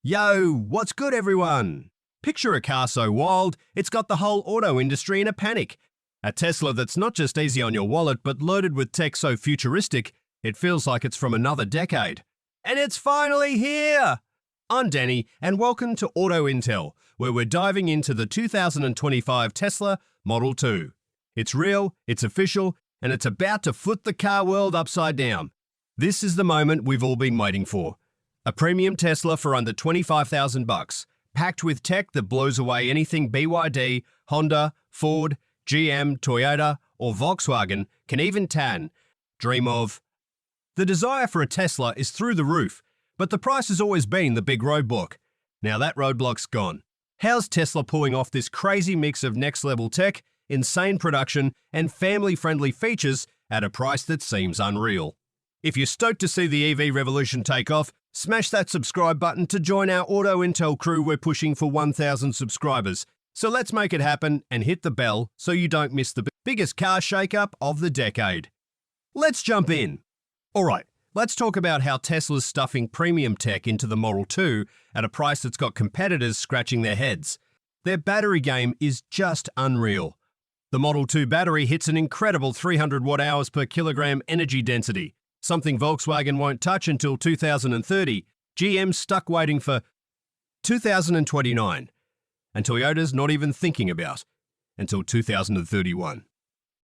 Yo, what's good everyone? Picture a car so wild, it's got the whole auto industry in a panic. A Tesla that's not just easy on your wallet, but loaded with tech so futuristic, it feels like it's from another decade. And it's finally here! I'm Danny, and welcome to Auto Intel, where we're diving into the 2025 Tesla Model 2. It's real, it's official, and it's about to flip the car world upside down. This is the moment we've all been waiting for. A premium Tesla for under $25,000, packed with tech that blows away anything BYD, Honda, Ford, GM, Toyota, or Volkswagen can even dream of. The desire for a Tesla is through the roof, but the price has always been the big roadblock. Now that roadblock's gone. How's Tesla pulling off this crazy mix of next-level tech, insane production, and family-friendly features at a price that seems unreal? If you're stoked to see the EV revolution take off, smash that subscribe button to join our Auto Intel crew. We're pushing for 1,000 subscribers. So let's make it happen and hit the bell so you don't miss the biggest car shakeup of the decade. Let's jump in. Alright, let's talk about how Tesla's stuffing premium tech into the Model 2 at a price that's got competitors scratching their heads. Their battery game is just unreal. The Model 2 battery hits an incredible 300 watt-hours per kilogram energy density, something Volkswagen won't touch until 2030, GM's stuck waiting for 2029, and Toyota's not even thinking about until 2031.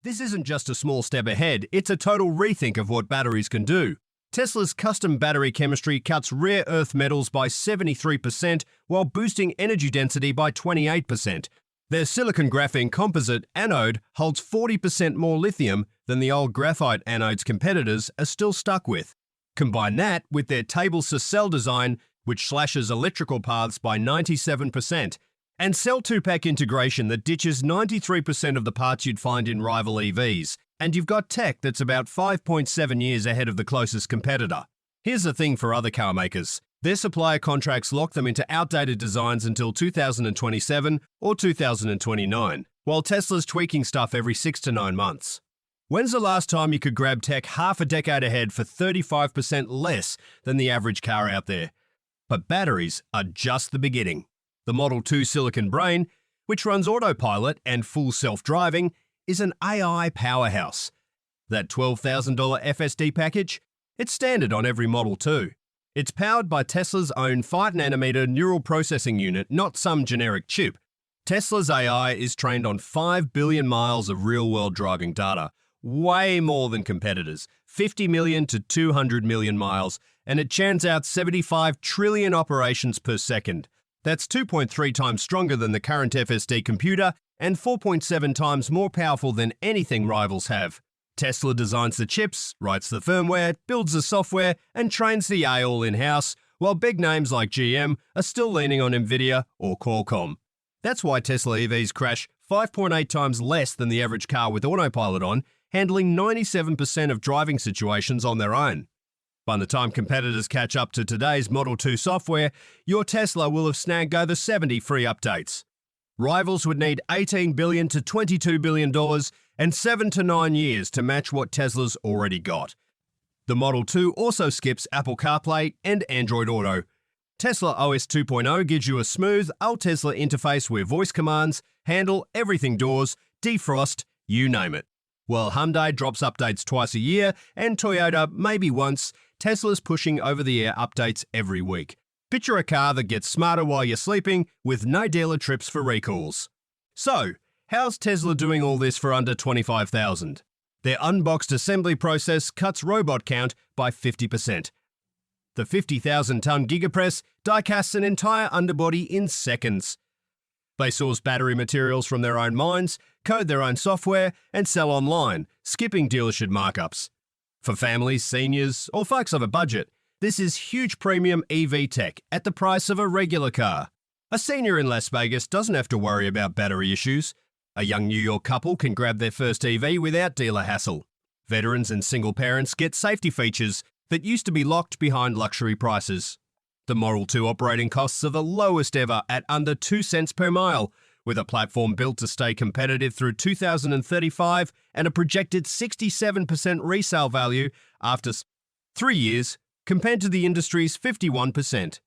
This isn't just a small step ahead, it's a total rethink of what batteries can do. Tesla's custom battery chemistry cuts rare earth metals by 73% while boosting energy density by 28%. Their silicon graphene composite anode holds 40% more lithium than the old graphite anodes competitors are still stuck with. Combine that with their table-saw cell design, which slashes electrical paths by 97%, and cell 2-pack integration that ditches 93% of the parts you'd find in rival EVs, and you've got tech that's about 5.7 years ahead of the closest competitor. Here's the thing for other car makers. Their supplier contracts lock them into outdated designs until 2027 or 2029, while Tesla's tweaking stuff every 6 to 9 months. When's the last time you could grab tech half a decade ahead for 35% less than the average car out there? But batteries are just the beginning. The Model 2 Silicon Brain, which runs autopilot and full self-driving, is an AI powerhouse. That $12,000 FSD package? It's standard on every Model 2. It's powered by Tesla's own 5nm neural processing unit, not some generic chip. Tesla's AI is trained on 5 billion miles of real-world driving data, way more than competitors, 50 million to 200 million miles, and it churns out 75 trillion operations per second. That's 2.3 times stronger than the current FSD computer and 4.7 times more powerful than anything rivals have. Tesla designs the chips, writes the firmware, builds the software, and trains the AI all in-house, while big names like GM are still leaning on Nvidia or Qualcomm. That's why Tesla EVs crash 5.8 times less than the average car with autopilot on, handling 97% of driving situations on their own. By the time competitors catch up to today's Model 2 software, your Tesla will have snagged over 70 free updates. Rivals would need $18 billion to $22 billion and 7 to 9 years to match what Tesla's already got. The Model 2 also skips Apple CarPlay and Android Auto. Tesla OS 2.0 gives you a smooth, all-Tesla interface where voice commands handle everything doors, defrost, you name it. While Hyundai drops updates twice a year and Toyota maybe once, Tesla's pushing over-the-air updates every week. Picture a car that gets smarter while you're sleeping with no dealer trips for recalls. So, how's Tesla doing all this for under $25,000? Their unboxed assembly process cuts robot count by 50%. The 50,000-ton Gigapress die-casts an entire underbody in seconds. They source battery materials from their own mines, code their own software, and sell online, skipping dealership markups. For families, seniors, or folks of a budget, this is huge premium EV tech at the price of a regular car. A senior in Las Vegas doesn't have to worry about battery issues. A young New York couple can grab their first EV without dealer hassle. Veterans and single parents get safety features that used to be locked behind luxury prices. The Model 2 operating costs are the lowest ever at under 2 cents per mile, with a platform built to stay competitive through 2035 and a projected 67% resale value after 3 years, compared to the industry's 51%.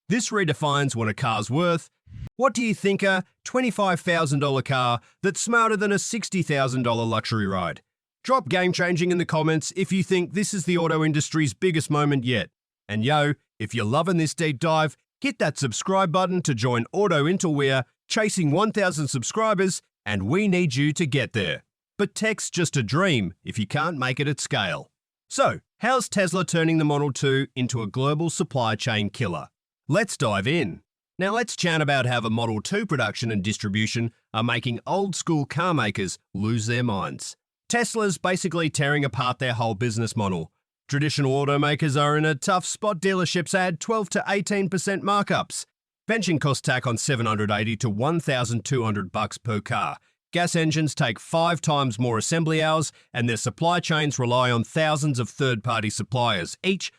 This redefines what a car's worth. What do you think a $25,000 car that's smarter than a $60,000 luxury ride? Drop game-changing in the comments if you think this is the auto industry's biggest moment yet. And yo, if you're loving this deep dive, hit that subscribe button to join Auto Intel. We're chasing 1,000 subscribers, and we need you to get there. But tech's just a dream if you can't make it at scale. So, how's Tesla turning the Model 2 into a global supply chain killer? Let's dive in. Now let's chat about how the Model 2 production and distribution are making old-school car makers lose their minds. Tesla's basically tearing apart their whole business model. Traditional automakers are in a tough spot. Dealerships add 12 to 18% markups. Benching costs tack on $780 to $1,200 per car. Gas engines take 5 times more assembly hours, and their supply chains rely on thousands of third-party suppliers, each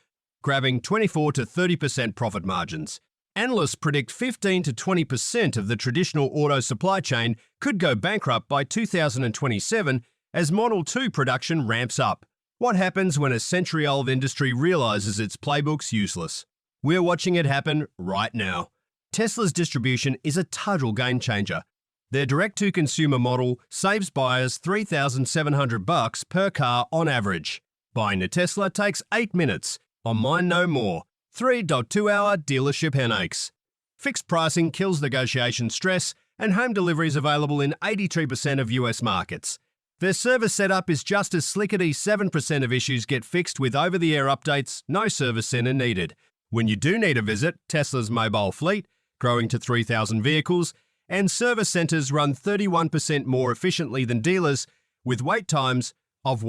grabbing 24 to 30% profit margins. Analysts predict 15 to 20% of the traditional auto supply chain could go bankrupt by 2027 as Model 2 production ramps up. What happens when a century-old industry realizes its playbook's useless? We're watching it happen right now. Tesla's distribution is a total game-changer. Their direct-to-consumer model saves buyers $3,700 per car on average. Buying a Tesla takes 8 minutes. On mine, no more. 3.2-hour dealership headaches. Fixed pricing kills negotiation stress, and home delivery is available in 83% of US markets. Their service setup is just as slickety. 7% of issues get fixed with over-the-air updates, no service center needed. When you do need a visit, Tesla's mobile fleet, growing to 3,000 vehicles, and service centers run 31% more efficiently than dealers, with wait times of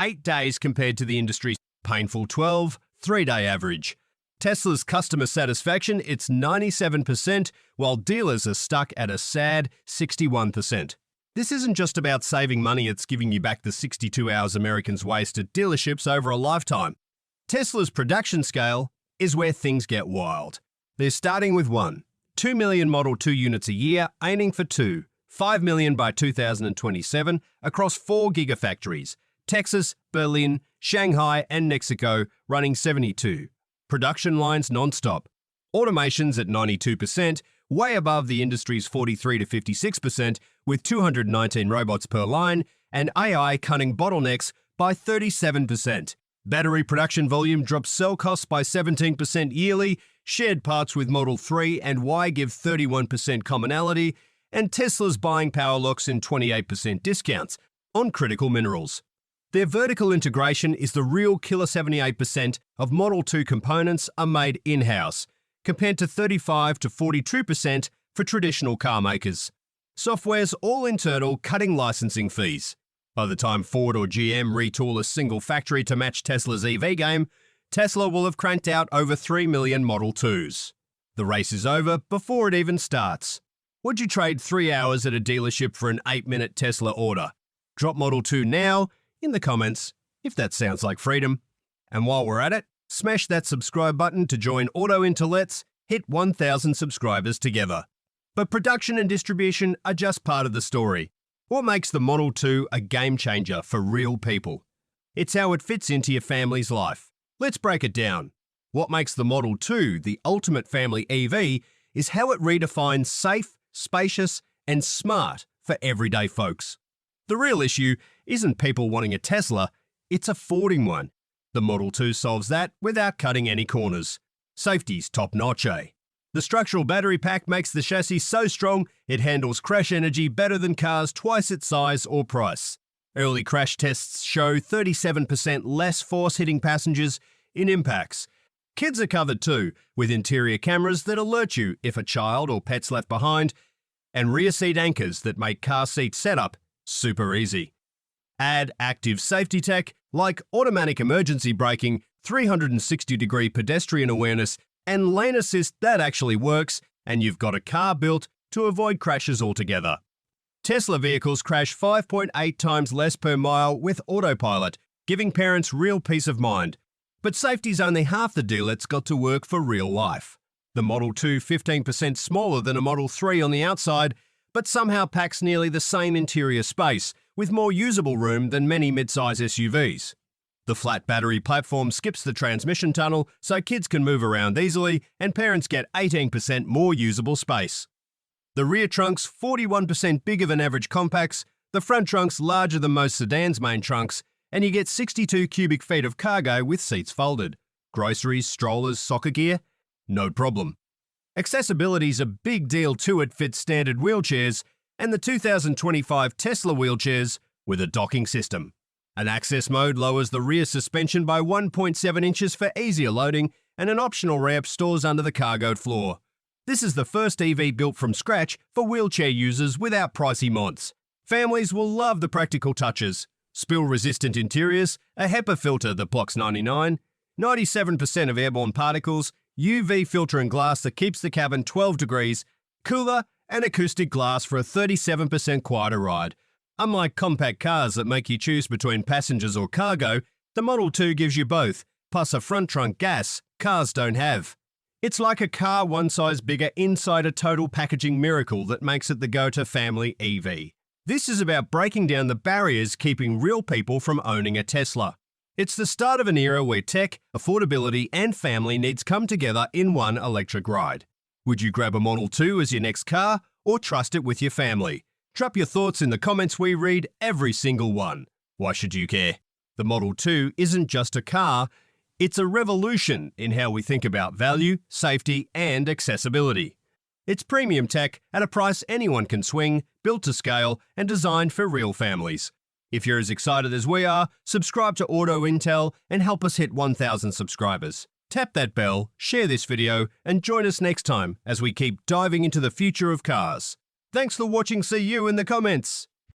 8 days compared to the industry's painful 3-day average. Tesla's customer satisfaction, it's 97%, while dealers are stuck at a sad 61%. This isn't just about saving money, it's giving you back the 62 hours Americans waste at dealerships over a lifetime. Tesla's production scale is where things get wild. They're starting with 2 million Model 2 units a year, aiming for 5 million by 2027 across 4 gigafactories: Texas, Berlin, Shanghai, and Mexico, running 72 production lines non-stop. Automation's at 92%, way above the industry's 43 to 56%, with 219 robots per line, and AI cutting bottlenecks by 37%. Battery production volume drops cell costs by 17% yearly, shared parts with Model 3 and Y give 31% commonality, and Tesla's buying power locks in 28% discounts on critical minerals. Their vertical integration is the real killer. 78% of Model 2 components are made in-house, compared to 35 to 42% for traditional car makers. Software's all internal, cutting licensing fees. By the time Ford or GM retool a single factory to match Tesla's EV game, Tesla will have cranked out over 3 million Model 2s. The race is over before it even starts. Would you trade 3 hours at a dealership for an 8-minute Tesla order? Drop Model 2 now in the comments if that sounds like freedom. And while we're at it, smash that subscribe button to join Auto Intel. Let's hit 1,000 subscribers together. But production and distribution are just part of the story. What makes the Model 2 a game changer for real people? It's how it fits into your family's life. Let's break it down. What makes the Model 2 the ultimate family EV is how it redefines safe, spacious, and smart for everyday folks. The real issue isn't people wanting a Tesla, it's affording one. The Model 2 solves that without cutting any corners. Safety's top-notch, eh? The structural battery pack makes the chassis so strong it handles crash energy better than cars twice its size or price. Early crash tests show 37% less force hitting passengers in impacts. Kids are covered too, with interior cameras that alert you if a child or pet's left behind, and rear seat anchors that make car seat setup super easy. Add active safety tech like automatic emergency braking, 360-degree pedestrian awareness, and lane assist that actually works, and you've got a car built to avoid crashes altogether. Tesla vehicles crash 5.8 times less per mile with autopilot, giving parents real peace of mind. But safety's only half the deal. It's got to work for real life. The Model 2, 15% smaller than a Model 3 on the outside, but somehow packs nearly the same interior space, with more usable room than many mid-size SUVs. The flat battery platform skips the transmission tunnel so kids can move around easily and parents get 18% more usable space. The rear trunk's 41% bigger than average compacts, the front trunk's larger than most sedans' main trunks, and you get 62 cubic feet of cargo with seats folded. Groceries, strollers, soccer gear? No problem. Accessibility's a big deal too. It fits standard wheelchairs and the 2025 Tesla wheelchairs with a docking system. An access mode lowers the rear suspension by 1.7 inches for easier loading, and an optional ramp stores under the cargoed floor. This is the first EV built from scratch for wheelchair users without pricey mods. Families will love the practical touches. Spill-resistant interiors, a HEPA filter that blocks 97% of airborne particles, UV filter and glass that keeps the cabin 12 degrees, cooler, and acoustic glass for a 37% quieter ride. Unlike compact cars that make you choose between passengers or cargo, the Model 2 gives you both, plus a front trunk gas cars don't have. It's like a car one size bigger inside a total packaging miracle that makes it the go-to family EV. This is about breaking down the barriers keeping real people from owning a Tesla. It's the start of an era where tech, affordability, and family needs come together in one electric ride. Would you grab a Model 2 as your next car or trust it with your family? Drop your thoughts in the comments. We read every single one. Why should you care? The Model 2 isn't just a car, it's a revolution in how we think about value, safety, and accessibility. It's premium tech at a price anyone can swing, built to scale, and designed for real families. If you're as excited as we are, subscribe to Auto Intel and help us hit 1,000 subscribers. Tap that bell, share this video, and join us next time as we keep diving into the future of cars. Thanks for watching. See you in the comments.